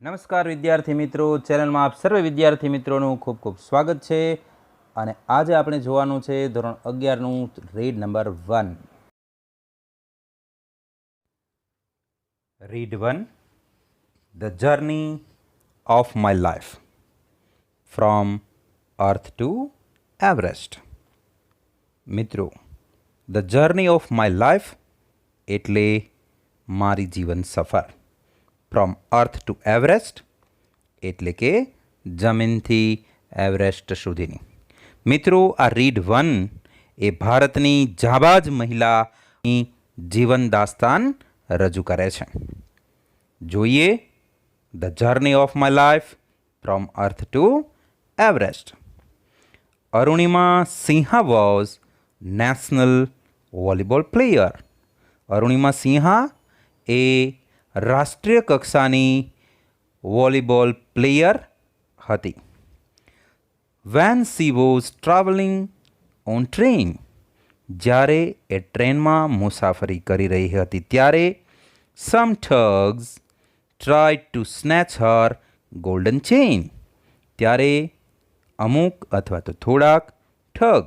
નમસ્કાર વિદ્યાર્થી મિત્રો, ચેનલમાં આપ સર્વે વિદ્યાર્થી મિત્રોનું ખૂબ ખૂબ સ્વાગત છે. અને આજે આપણે જોવાનું છે ધોરણ 11નું read number 1. Read 1, the journey of my life from earth to Everest. મિત્રો, the journey of my life એટલે મારી જીવન સફર. ફ્રોમ અર્થ ટુ એવરેસ્ટ એટલે કે જમીનથી એવરેસ્ટ સુધીની. મિત્રો, આ રીડ 1 એ ભારતની જાબાજ મહિલાની જીવન દાસ્તાન રજૂ કરે છે. જોઈએ the journey of my life from earth to Everest. Arunima Sinha was national volleyball player. Arunima Sinha એ રાષ્ટ્રીય કક્ષાની વોલીબોલ પ્લેયર હતી. When she was travelling on train, જ્યારે એ ટ્રેનમાં મુસાફરી કરી રહી હતી ત્યારે some thugs tried to snatch her golden chain, ત્યારે અમુક અથવા તો થોડાક ઠગ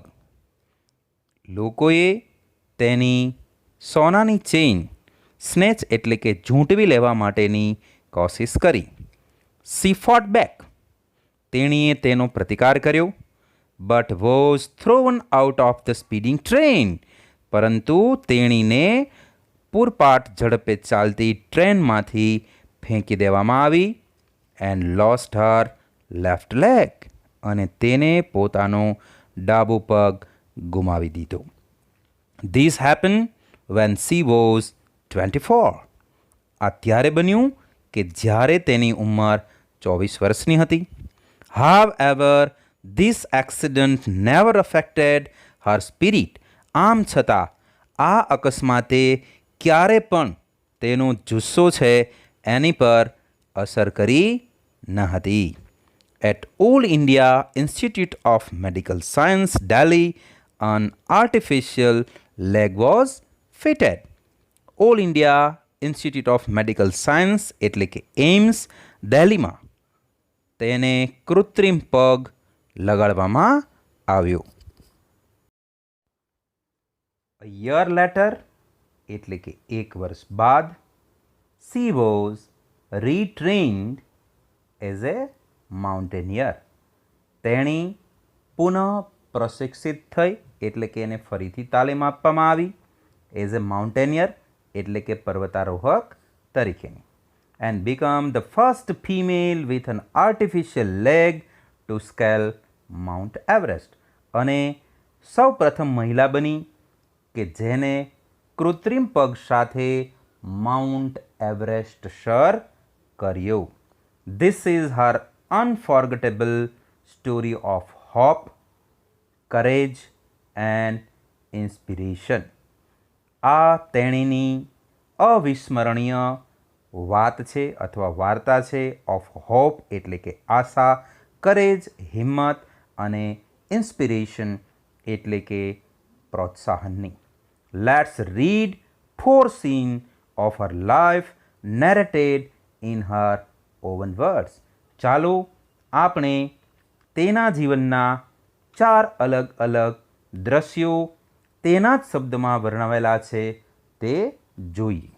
લોકોએ તેની સોનાની ચેઇન સ્નેચ એટલે કે ઝૂંટવી લેવા માટેની કોશિશ કરી. સી ફોટ બેક, તેણીએ તેનો પ્રતિકાર કર્યો. But was thrown out of the speeding train, પરંતુ તેણીને પૂરપાટ ઝડપે ચાલતી ટ્રેનમાંથી ફેંકી દેવામાં આવી. And lost her left leg, અને તેને પોતાનો ડાબો પગ ગુમાવી દીધો. This happen when she was 24. આ ત્યારે બન્યું કે જ્યારે તેની ઉંમર 24 વર્ષની હતી. However this accident never affected her spirit. આમ છતાં આ અકસ્માતે ક્યારે પણ તેનો જુસ્સો છે એની પર અસર કરી ન હતી. At all India institute of medical science Delhi an artificial leg was fitted. All India institute of medical science એટલે કે એમ્સ દિલ્હીમાં તેને કૃત્રિમ પગ લગાડવામાં આવ્યો. A year later એટલે કે એક વર્ષ બાદ she was retrained as a mountaineer. તેણી પુનઃ પ્રશિક્ષિત થઈ એટલે કે એને ફરીથી તાલીમ આપવામાં આવી એઝ એ માઉન્ટેનિયર એટલે કે પર્વતારોહક તરીકેની. And become the first female with an artificial leg to scale Mount Everest. અને સૌ પ્રથમ મહિલા બની કે જેને કૃત્રિમ પગ સાથે માઉન્ટ એવરેસ્ટ સર કર્યો. This is her unforgettable story of hope, courage and inspiration. આ તેણીની અવિસ્મરણીય વાત છે અથવા વાર્તા છે. ઓફ હોપ એટલે કે આશા, કરેજ હિંમત, અને ઇન્સ્પિરેશન એટલે કે પ્રોત્સાહનની. Let's read 4 scene of her life narrated in her own words. ચાલો આપણે તેના જીવનના 4 અલગ અલગ દ્રશ્યો તેના જ શબ્દમાં વર્ણવેલા છે તે જોઈએ.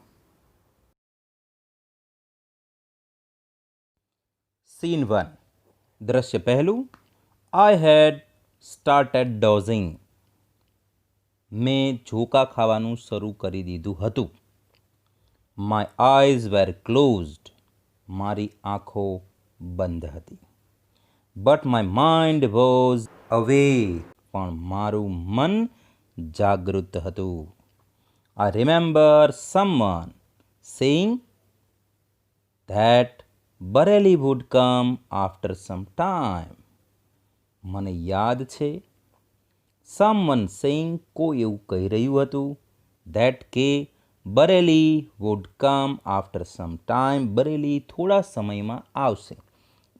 સીન 1, દ્રશ્ય પહેલું. I had started dozing. મેં ઝોકા ખાવાનું શરૂ કરી દીધું હતું. My eyes were closed. મારી આંખો બંધ હતી. બટ માય માઇન્ડ વોઝ અવે. પણ મારું મન જાગૃત હતું. I remember someone saying that Bareilly would come after some time. મને યાદ છે સમવન સેઇંગ, કોઈ એવું કહી રહ્યું હતું, ધેટ કે Bareilly would come after some time. Bareilly થોડા સમયમાં આવશે.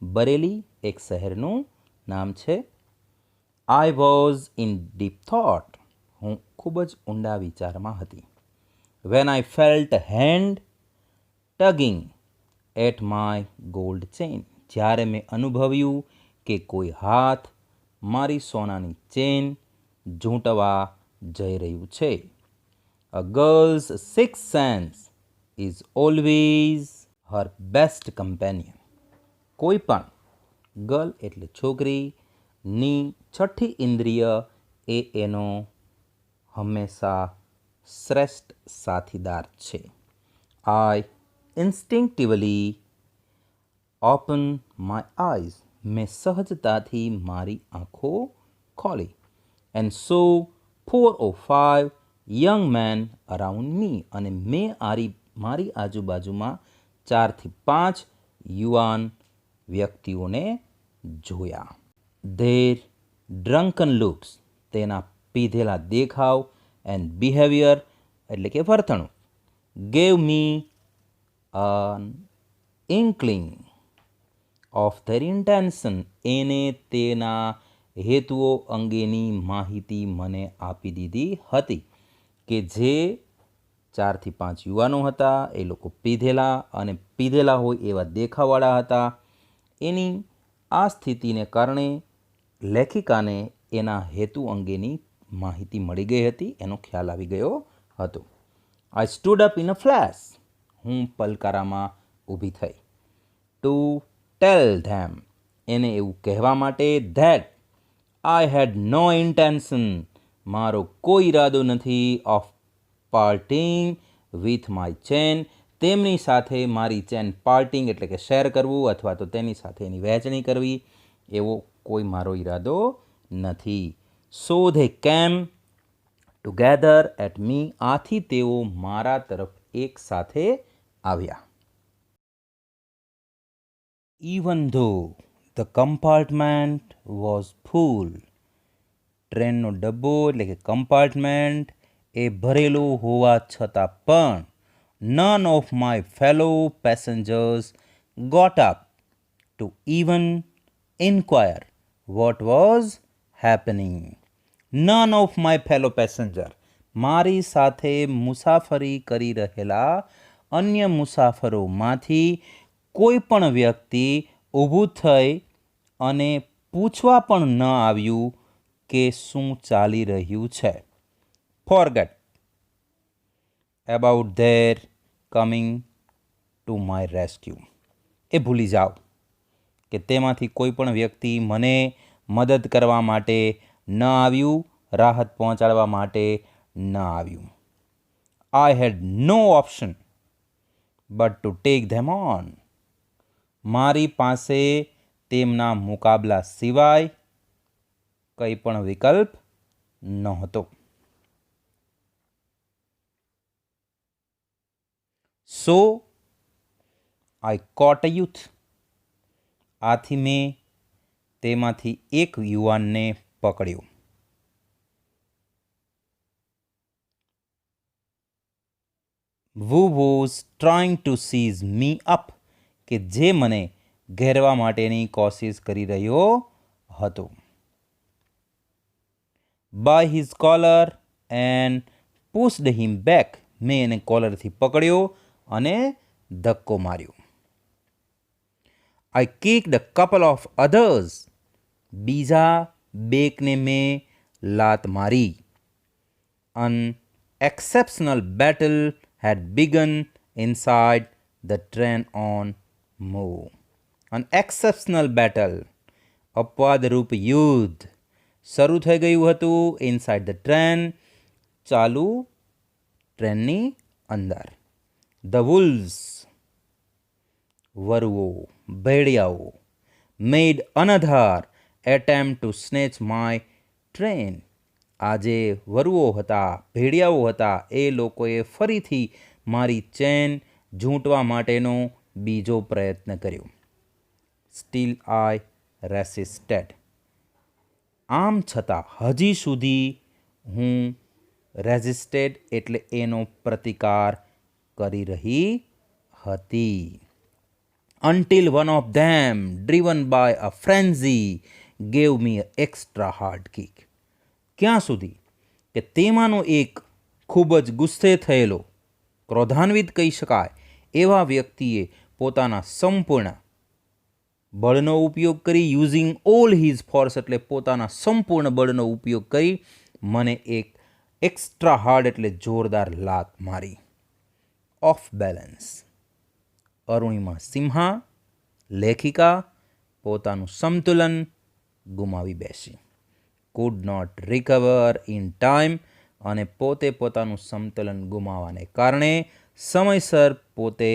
બરેલી એક શહેરનું નામ છે. I was in deep thought. હું ખૂબ જ ઊંડા વિચારમાં હતી. When I felt hand tugging. At my gold chain, જ્યારે મેં અનુભવ્યું કે કોઈ હાથ મારી સોનાની ચેન ઝૂંટવા જઈ રહ્યું છે. A girl's six sense is always her best companion. કોઈ પણ ગર્લ એટલે છોકરીની છઠ્ઠી ઇન્દ્રિય એ એનો હંમેશા શ્રેષ્ઠ સાથીદાર છે. I instinctively open my eyes, મેં સહજતાથી મારી આંખો ખોલી. And saw 4 or 5 young men around me, અને મેં મારી આજુબાજુમાં 4 થી 5 યુવાન વ્યક્તિઓને જોયા. ધેર ડ્રંકન લુક્સ, તેના પીધેલા દેખાવ, એન્ડ બિહેવિયર એટલે કે વર્તણૂક, gave me an inkling of their intention, એને તેના હેતુઓ અંગેની માહિતી મને આપી દીધી હતી. કે જે 4 થી 5 યુવાનો હતા એ લોકો પીધેલા અને પીધેલા હોય એવા દેખાવાળા હતા. એની આ સ્થિતિને કારણે લેખિકાને એના હેતુ અંગેની માહિતી મળી ગઈ હતી, એનો ખ્યાલ આવી ગયો હતો. I stood up in a flash, હું પલકારામાં ઊભી થઈ. ટુ ટેલ ધેમ, એને એવું કહેવા માટે that I had no intention, મારો કોઈ ઈરાદો નથી, of parting with my chain, તેમની સાથે મારી ચેન પાર્ટિંગ એટલે કે શેર કરવું અથવા તો તેની સાથે એની વહેંચણી કરવી, એવો કોઈ મારો ઈરાદો નથી. So they came together at me, આથી તેઓ મારા તરફ એક સાથે આવ્યા. Even though the compartment was full, ટ્રેનનો ડબ્બો એટલે કે કમ્પાર્ટમેન્ટ એ ભરેલું હોવા છતાં પણ none of my fellow passengers got up to even inquire what was happening. None of my fellow passenger, મારી સાથે મુસાફરી કરી રહેલા અન્ય મુસાફરોમાંથી કોઈ પણ વ્યક્તિ ઊભું થઈ અને પૂછવા પણ ન આવ્યું કે શું ચાલી રહ્યું છે. Forget about their coming to my rescue, એ ભૂલી જાઓ કે તેમાંથી કોઈ પણ વ્યક્તિ મને મદદ કરવા માટે ન આવ્યું, રાહત પહોંચાડવા માટે ન આવ્યું. I had no option but to take them on, મારી પાસે તેમના મુકાબલા સિવાય કંઈ પણ વિકલ્પ નહોતો. સો આઈ કોટ અ યુથ, આથી મેં તેમાંથી એક યુવાનને પકડ્યો. who was trying to seize me up, કે જે મને ઘેરવા માટેની કોશિશ કરી રહ્યો હતો. by his collar and pushed him back, મેં એને કોલરથી પકડ્યો અને ધક્કો માર્યો. I kicked a couple of others, બીજા બેકને મેં લાત મારી. An exceptional battle had begun inside the train on move. An exceptional battle, અપવાદરૂપ યુદ્ધ શરૂ થઈ ગયું હતું. ઇનસાઇડ ધ ટ્રેન, ચાલુ ટ્રેનની અંદર. ધ વુલ્વ્સ, વરુઓ, ભેડિયાઓ, made another attempt to snatch my train, આજે વરુઓ હતા, ભેડિયાઓ હતા, એ લોકોએ ફરીથી મારી ચેન ઝૂંટવા માટેનો બીજો પ્રયત્ન કર્યો. સ્ટીલ આઈ રેસિસ્ટેડ, આમ છતાં હજી સુધી હું રેઝિસ્ટેડ એટલે એનો પ્રતિકાર કરી રહી હતી. until one of them, driven by a frenzy, gave me an extra hard kick. ક્યાં સુધી કે તેમાંનો એક ખૂબ જ ગુસ્સે થયેલો, ક્રોધાન્વિત કહી શકાય એવા વ્યક્તિએ પોતાના સંપૂર્ણ બળનો ઉપયોગ કરી, યુઝિંગ ઓલ હિઝ ફોર્સ એટલે પોતાના સંપૂર્ણ બળનો ઉપયોગ કરી મને એક એક્સ્ટ્રા હાર્ડ એટલે જોરદાર લાત મારી. Off balance. અરુણિમા સિન્હા લેખિકા પોતાનું સંતુલન ગુમાવી બેસી. Could not recover in time અને પોતે પોતાનું સંતુલન ગુમાવવાને કારણે સમયસર પોતે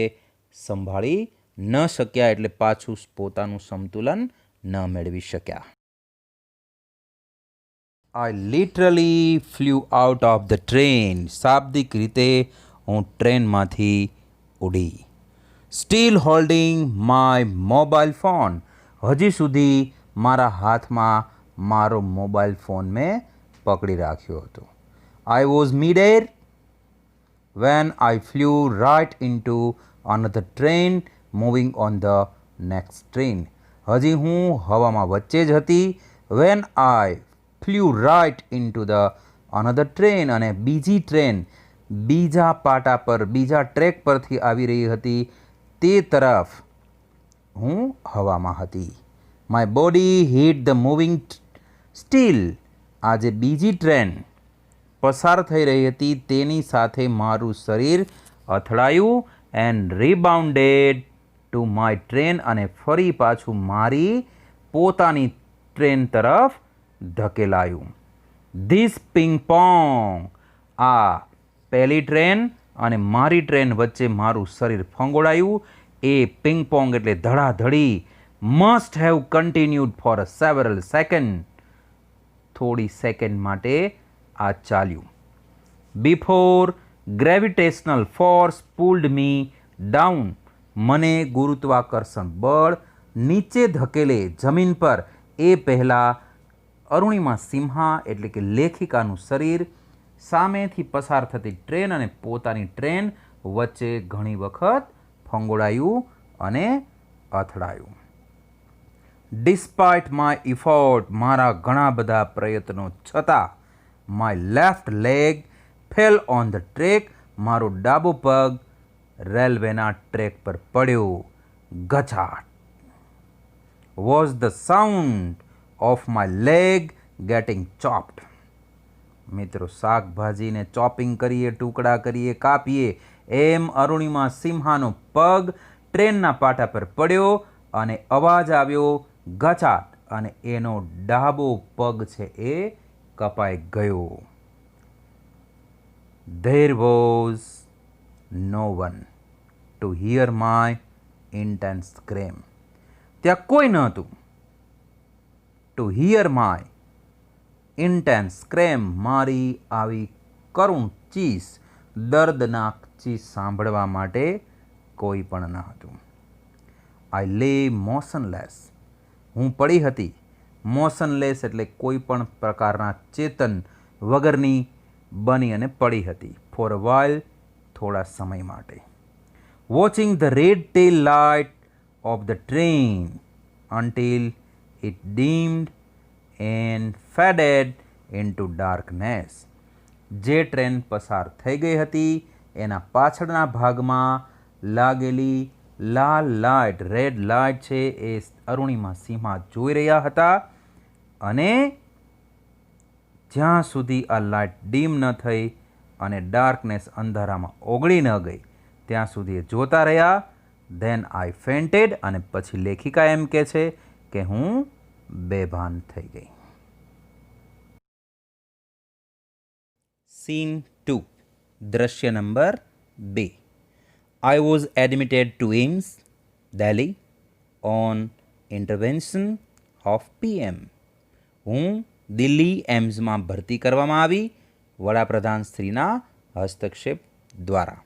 સંભાળી ન શક્યા એટલે પાછું પોતાનું સંતુલન ન મેળવી શક્યા. આઈ literally flew out of the train. શાબ્દિક રીતે હું ટ્રેનમાંથી ઉડી. Steel holding my mobile phone. હજી સુધી મારા હાથમાં મારો મોબાઈલ ફોન મેં પકડી રાખ્યો હતો. I was mid air when I flew right into another train moving on the next train. હજી હું હવામાં વચ્ચે જ હતી. when I flew right into the another train અને બીજી ટ્રેન બીજા પાટા પર બીજા ટ્રેક પરથી આવી રહી હતી તે તરફ હું હવામાં હતી. My body hit the moving steel. આજે બીજી ટ્રેન પસાર થઈ રહી હતી તેની સાથે મારું શરીર અથડાયું and rebounded to my train અને ફરી પાછું મારી પોતાની ટ્રેન તરફ ધકેલાયું. This પિંગ pong. આ પહેલી ટ્રેન અને મારી ટ્રેન વચ્ચે મારું શરીર ફંગોળાયું. એ પિંગ પોંગ એટલે ધડાધડી. Must have continued for a several second. થોડી સેકન્ડ માટે આ ચાલ્યું. Before gravitational force pulled me down. મને ગુરુત્વાકર્ષણ બળ નીચે ધકેલે જમીન પર એ પહેલાં અરુણિમા સિન્હા એટલે કે લેખિકાનું શરીર સામેથી પસાર થતી ટ્રેન અને પોતાની ટ્રેન વચ્ચે ઘણી વખત ફંગોળાયું અને અથડાયું. Despite my effort. મારા ઘણા બધા પ્રયત્નો છતાં my left leg fell on the track. મારો ડાબો પગ રેલવેના ટ્રેક પર પડ્યો. ગચાટ was the sound of my leg getting chopped. મિત્રો, શાકભાજીને ચોપિંગ કરીએ, ટુકડા કરીએ, કાપીએ એમ અરુણિમા સિન્હાનો પગ ટ્રેનના પાટા પર પડ્યો અને અવાજ આવ્યો ગચાટ અને એનો ડાબો પગ છે એ કપાઈ ગયો. There was no one to hear my intense scream. ત્યાં કોઈ ન હતું. To hear my intense scream. મારી આવી કરુણ ચીસ, દર્દનાક ચીસ સાંભળવા માટે કોઈ પણ ન હતું. I lay motionless. હું પડી હતી. મોશનલેસ એટલે કોઈ પણ પ્રકારના ચેતન વગરની બની અને પડી હતી. For a while. થોડા સમય માટે. Watching the red tail light of the train until it dimmed and faded into darkness. જે ટ્રેન પસાર થઈ ગઈ હતી એના પાછળના ભાગમાં લાગેલી લાલ લાઇટ, રેડ લાઇટ છે એ અરુણિમા સિન્હા જોઈ રહ્યા હતા અને જ્યાં સુધી આ લાઇટ ડીમ ન થઈ અને ડાર્કનેસ અંધારામાં ઓગળી ન ગઈ ત્યાં સુધી એ જોતા રહ્યા. Then I fainted. અને પછી લેખિકા એમ કહે છે કે હું બેભાન થઈ ગઈ. સીન 2. દ્રશ્ય number 2. I was admitted to AIIMS, Delhi on intervention of PM. હું દિલ્હી એમ્સમાં ભરતી કરવામાં આવી વડાપ્રધાન શ્રીના હસ્તક્ષેપ દ્વારા.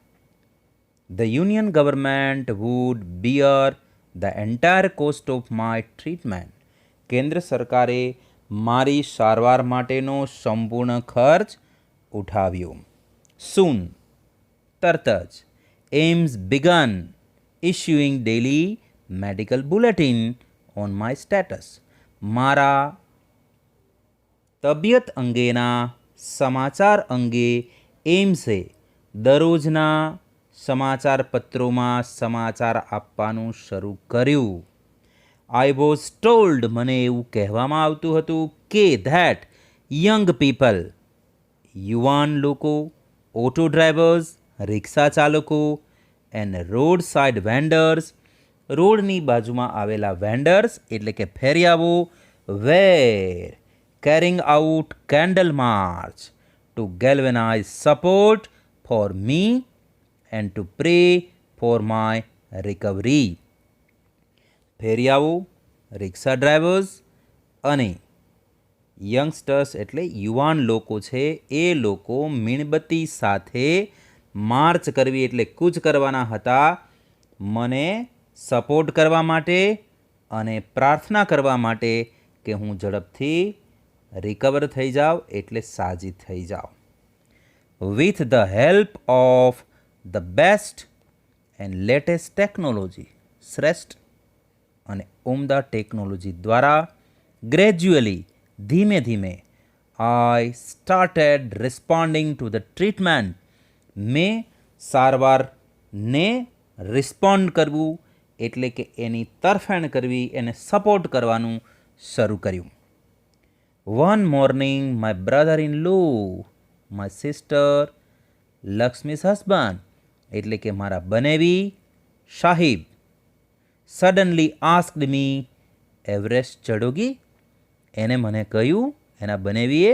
The union government would bear the entire cost of my treatment. કેન્દ્ર સરકારે મારી સારવાર માટેનો સંપૂર્ણ ખર્ચ ઉઠાવ્યો. Soon. તરત જ. AIIMS began issuing daily medical bulletin on my status. મારા તબિયત અંગેના સમાચાર અંગે એમ્સે દરરોજના સમાચાર પત્રોમાં સમાચાર આપવાનું શરૂ કર્યું. આઈ વોઝ ટોલ્ડ, મને એવું કહેવામાં આવતું હતું કે ધેટ યંગ પીપલ, યુવાન લોકો, ઓટો ડ્રાઈવર્સ, રિક્ષા ચાલકો, એન્ડ રોડ સાઇડ વેન્ડર્સ, રોડની બાજુમાં આવેલા વેન્ડર્સ એટલે કે ફેરિયાઓ, were carrying out candle march to galvanize support for me and to pray for my recovery. ફેરિયાઓ, રિક્ષા ડ્રાઈવર્સ અને યંગસ્ટર્સ એટલે યુવાન લોકો છે, એ લોકો મીણબત્તી સાથે માર્ચ કરવી એટલે કૂચ કરવાના હતા મને સપોર્ટ કરવા માટે અને પ્રાર્થના કરવા માટે કે હું ઝડપથી રિકવર થઈ જાઉં એટલે સાજી થઈ જાઉં. With the help of the best and latest technology, શ્રેષ્ઠ અને ઉમદા ટેકનોલોજી દ્વારા ગ્રેજ્યુઅલી, ધીમે ધીમે, I started responding to the treatment, મેં સારવારને રિસ્પોન્ડ કરવું એટલે કે એની તરફેણ કરવી, એને સપોર્ટ કરવાનું શરૂ કર્યું. One morning my brother in law, my sister, Lakshmi's husband એટલે કે મારા બનેવી Sahib, suddenly asked me, Everest ચઢોગી? એને મને કહ્યું, એના બનેવીએ,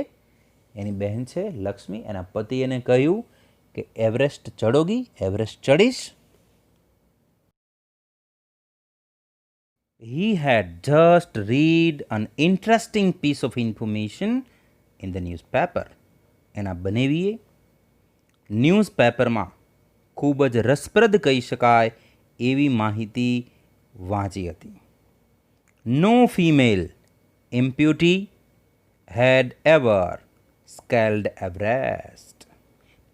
એની બહેન છે લક્ષ્મી, એના પતિ એને કહ્યું કે એવરેસ્ટ ચઢોગી, એવરેસ્ટ ચડીશ? He had just read an interesting piece of information in the newspaper. એના બનેવીએ ન્યૂઝપેપરમાં ખૂબ જ રસપ્રદ કહી શકાય એવી માહિતી વાંચી હતી. No female amputee had ever scaled Everest.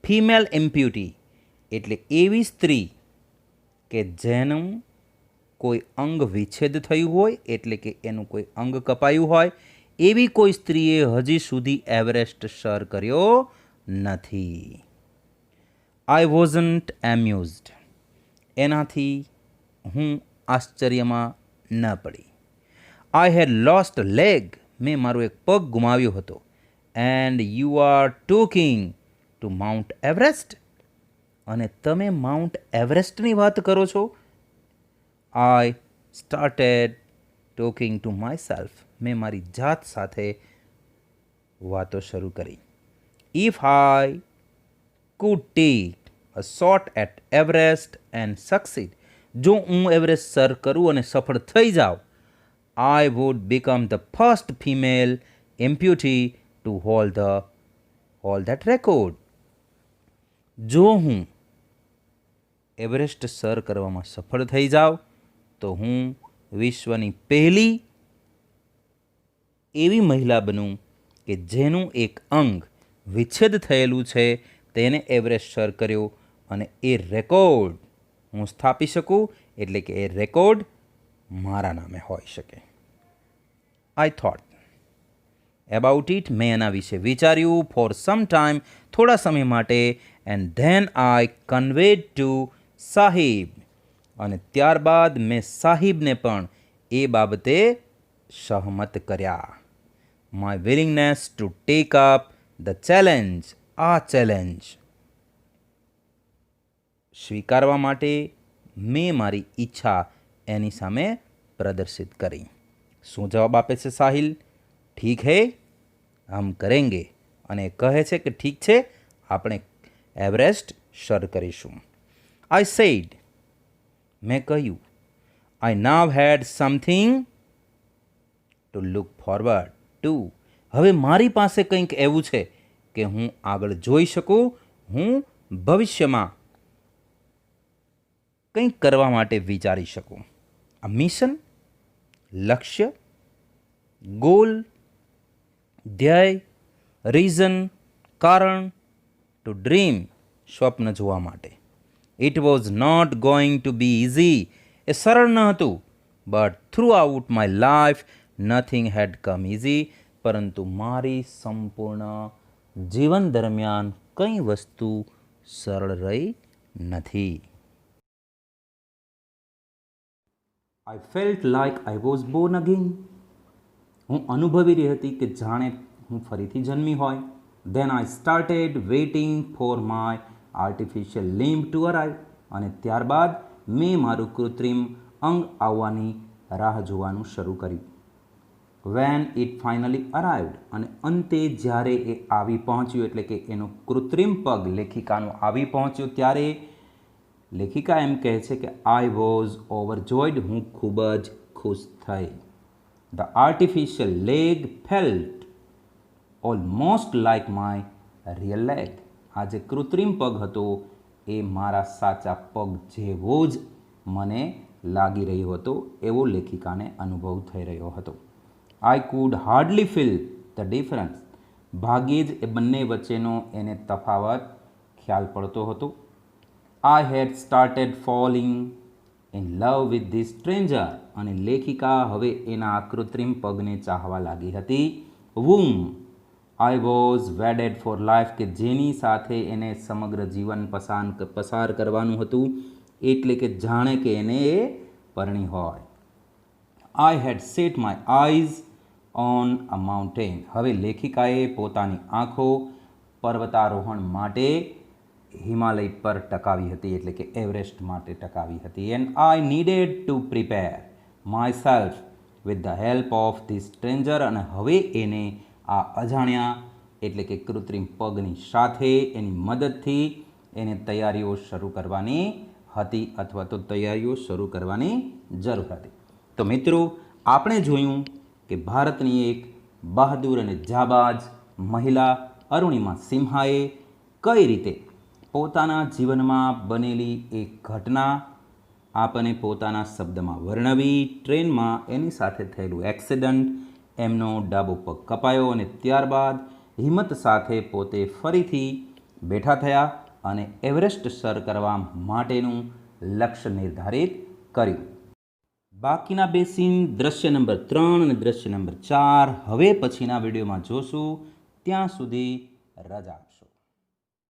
Female amputee એટલે એવી સ્ત્રી કે જેનું કોઈ અંગ વિચ્છેદ થયું હોય એટલે કે એનું કોઈ અંગ કપાયું હોય એવી કોઈ સ્ત્રીએ હજી સુધી એવરેસ્ટ સર કર્યો નથી. આઈ વોઝન્ટ એમ્યુઝડ, એનાથી હું આશ્ચર્યમાં ન પડી. આઈ હેડ લોસ્ટ લેગ, મેં મારો એક પગ ગુમાવ્યો હતો. And you are talking to mount Everest, અને તમે માઉન્ટ એવરેસ્ટની વાત કરો છો? I started talking to myself, મેં મારી જાત સાથે વાતો શરૂ કરી. If I could take a shot at Everest and succeed, જો હું એવરેસ્ટ સર કરું અને સફળ થઈ જાઉં, I would become the first female amputee to hold that record. જો હું એવરેસ્ટ સર કરવામાં સફળ થઈ જાઉં તો હું વિશ્વની પહેલી એવી મહિલા બનું કે જેનું એક અંગ વિચ્છેદ થયેલું છે તેને એવરેસ્ટ સર કર્યો અને એ રેકોર્ડ હું સ્થાપી શકું એટલે કે એ રેકોર્ડ મારા નામે હોઈ શકે. આઈ થોટ એબાઉટ ઇટ, મેં એના વિશે વિચાર્યું ફોર સમ ટાઈમ, થોડા સમય માટે. And then I conveyed to Sahib, અને ત્યારબાદ મેં સાહિબને પણ એ બાબતે સહમત કર્યા. My willingness to take up the challenge, આ ચેલેન્જ સ્વીકારવા માટે મેં મારી ઈચ્છા એની સામે પ્રદર્શિત કરી. શું જવાબ આપે છે સાહિલ? ઠીક હે, હમ કરેંગે. અને કહે છે કે ઠીક છે, આપણે એવરેસ્ટ સર કરીશું. આઈ સેડ, મેં કહ્યું, I now had something to look forward to, હવે મારી પાસે કંઈક એવું છે કે હું આગળ જોઈ શકું, હું ભવિષ્યમાં કંઈક કરવા માટે વિચારી શકું. આ મિશન, લક્ષ્ય, ગોલ, ધ્યેય, રીઝન, કારણ, ટુ ડ્રીમ, સ્વપ્ન જોવા માટે. It was not going to be easy, એ સરળ ન હતું. But throughout my life nothing had come easy, પરંતુ મારી સંપૂર્ણ જીવન દરમિયાન કંઈ વસ્તુ સરળ રહી નથી. આઈ felt like I was Born again. હું અનુભવી રહી હતી કે જાણે હું ફરીથી જન્મી હોય. Then I started waiting for my artificial limb to arrive. અને ત્યારબાદ મેં મારું કૃત્રિમ અંગ આવવાની રાહ જોવાનું શરૂ કર્યું. When it finally arrived. અને અંતે જ્યારે એ આવી પહોંચ્યું, એટલે કે એનો કૃત્રિમ પગ લેખિકાનું આવી પહોંચ્યું, ત્યારે લેખિકા એમ કહે છે કે આઈ વોઝ ઓવરજોયડ. હું ખૂબ જ ખુશ થઈ. The artificial leg felt almost like my real leg. આ જે કૃત્રિમ પગ હતો એ મારા સાચા પગ જેવો જ મને લાગી રહ્યો હતો, એવો લેખિકાને અનુભવ થઈ રહ્યો હતો. I could hardly feel the difference. ભાગ્યે જ એ બંને વચ્ચેનો એને તફાવત ખ્યાલ પડતો હતો. I had started falling in love with this stranger. અને લેખિકા હવે એના કૃત્રિમ પગને ચાહવા લાગી હતી. Whom I was wedded for life. કે જેની સાથે એને સમગ્ર જીવન પસાર કરવાનું હતું, એટલે કે જાણે કે એને એ પરણી હોય. I had set my eyes on a mountain. હવે લેખિકાએ પોતાની આંખો પર્વતારોહણ માટે હિમાલય પર ટકાવી હતી, એટલે કે એવરેસ્ટ માટે ટકાવી હતી. And I needed to prepare my self with the help of this stranger. અને હવે એને આ અજાણ્યા એટલે કે કૃત્રિમ પગની સાથે એની મદદથી એને તૈયારીઓ શરૂ કરવાની હતી, અથવા તો તૈયારીઓ શરૂ કરવાની જરૂર હતી. તો મિત્રો, આપણે જોયું કે ભારતની એક બહાદુર અને જાબાજ મહિલા અરુણિમા સિન્હાએ કઈ રીતે પોતાના જીવનમાં બનેલી એક ઘટના આપણને પોતાના શબ્દમાં વર્ણવી. ટ્રેનમાં એની સાથે થયેલું એક્સિડન્ટ, એમનો ડાબો પગ કપાયો અને ત્યારબાદ હિંમત સાથે પોતે ફરીથી બેઠા થયા અને એવરેસ્ટ સર કરવા માટેનું લક્ષ્ય નિર્ધારિત કર્યું. બાકીના બે સીન દ્રશ્ય નંબર 3 અને દ્રશ્ય નંબર 4 હવે પછીના વિડીયોમાં જોશું. ત્યાં સુધી રજા.